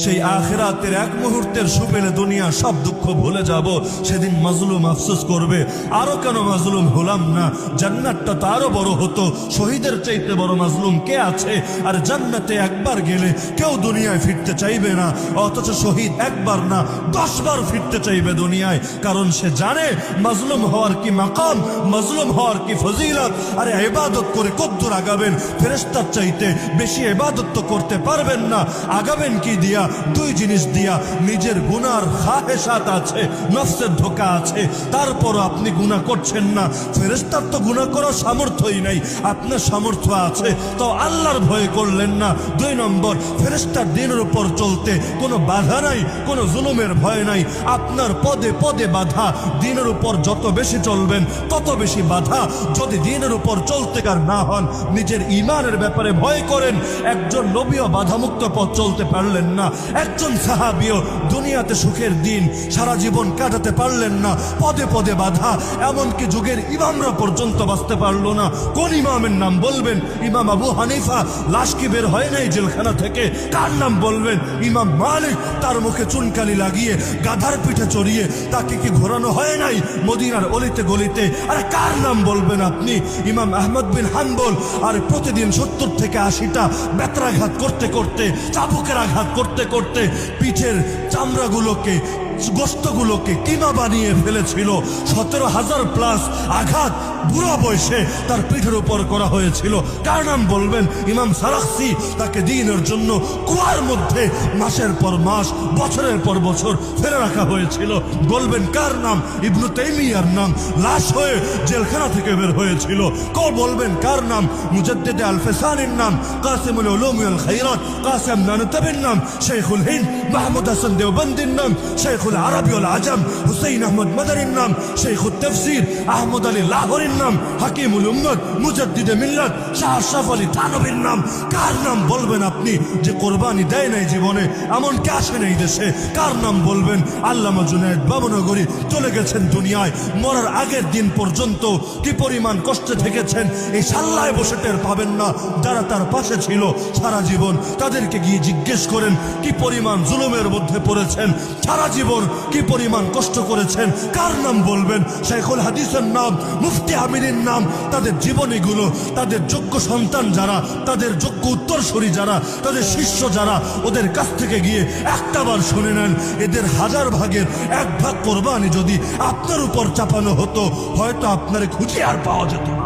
সেই আখিরাতের এক মুহূর্তের সুপেলে দুনিয়া সব দুঃখ ভুলে যাব। সেদিন মাজলুম আফসোস করবে, আরো কেন মাজলুম হলাম না, জান্নাতটা তো আরো বড় হতো। শহীদের চাইতে বড় মাজলুম কে আছে? আর জান্নাতে একবার গেলে কেউ দুনিয়ায় ফিরতে চাইবে না, অথচ শহীদ একবার না 10 বার ফিরতে চাইবে দুনিয়ায়। কারণ সে জানে মাজলুম হওয়ার কি মাকাম, মাজলুম হওয়ার কি ফজিলত। আরে ইবাদত করে কদ্দুর আগাবেন? ফেরেশতার চাইতে বেশি ইবাদত তো করতে পারবেন না। আগাবেন কি দিয়া? দুই জিনিস দিয়া। নিজের গুনার খাহেশাত আছে, নফসের ধোঁকা আছে, তারপরও আপনি গুনাহ করছেন না। ফেরেশতার তো গুনাহ করার সামর্থ্যই নাই, আপনার সামর্থ্য আছে তো আল্লাহর ভয় করলেন না। 2 নম্বর, ফেরেশতার দিনের উপর চলতে কোনো বাধা নাই, কোনো জুলুমের ভয় নাই। আপনার পদে পদে বাধা, দিনের উপর যত বেশি চলবেন তত বেশি বাধা। যদি দিনের উপর চলতে কার না হন, নিজের ঈমানের ব্যাপারে ভয় করেন। একজন নবীও বাধামুক্ত পথ চলতে পারলেন না, একজন সাহাবীও দুনিয়াতে সুখের দিন সারা জীবন কাটাতে পারলেন না, পদে পদে বাধা। এমনকি যুগের ইমামরা পর্যন্ত বাঁচতে পারলো না। কোন ইমামের নাম বলবেন? ইমাম আবু হানিফা, লাশ কি বের হয় নাই জেলখানা থেকে? কার নাম বলবেন? ইমাম মালিক, তার মুখে চুনকালি লাগিয়ে গাধার পিঠে চড়িয়ে তাকে কি ঘোরানো হয় নাই মদিনার অলিতে গলিতে? আরে কার নাম বলবেন আপনি? ইমাম আহমদ বিন হাম্বল, আর প্রতিদিন 70 থেকে 80টা বেত্রাঘাত করতে করতে, চাবুকের আঘাত করতে করতে পিঠের চামড়াগুলোকে, গোস্তগুলোকে কিমা বানিয়ে ফেলেছিল। 17,000+ আঘাত বুড়া বয়সে তার পিঠের উপর করা হয়েছিল। কার নাম বলবেন? ইমাম সারাখসি, তাকে দিনের জন্য কুয়ার মধ্যে মাসের পর মাস, বছরের পর বছর ফেলে রাখা হয়েছিল। বলবেন কার নাম? ইবনু তাইমিয়ার নাম, লাশ হয়ে জেলখানা থেকে বের হয়েছিল। বলবেন কার নাম? মুজাদ্দিদ আল-ফিসানির নাম, কাসিমুল উলুম ওয়াল খায়রাত কাসিম নানতাবির নাম, শেখুল হিন্দ মাহমুদ হাসান দেওবন্দির নাম, শেখুল আরবি ওয়াল আজম হুসাইন আহমদ মাদানির নাম, শেখুত তাফসীর আহমদ আলী লাহোরীর নাম, হাকিমুল উম্মত মুজাদ্দিদে মিল্লাত শাহ আশরাফ আলী থানভীর নাম। কার নাম বলবেন আপনি যে কোরবানি দেয় নাই জীবনে, এমন কে আসে নাই দেশে? কার নাম বলবেন? আল্লামা জুনায়েদ বাবনগরী চলে গেছেন দুনিয়ায়। মরার আগের দিন পর্যন্ত কি পরিমাণ কষ্টে থেকেছেন এই সাল্লায় বসে টের পাবেন না। যারা তার পাশে ছিল সারা জীবন, তাদেরকে গিয়ে জিজ্ঞেস করেন কি পরিমাণ জুলুমের মধ্যে পড়েছেন, সারা জীবন কি পরিমাণ কষ্ট করেছেন। কার নাম বলবেন? শাইখুল হাদিসের নাম, মুফতি আমিনের নাম। তাদের জীবনীগুলো, তাদের যোগ্য সন্তান যারা, তাদের যোগ্য উত্তরসূরি যারা, তাদের শিষ্য যারা, ওদের কাছ থেকে গিয়ে একটাবার শুনে নেন। এদের 1000 ভাগের 1 ভাগ কোরবানি যদি আপনার উপর চাপানো হতো, হয়তো আপনার খুঁজে আর পাওয়া যেত না।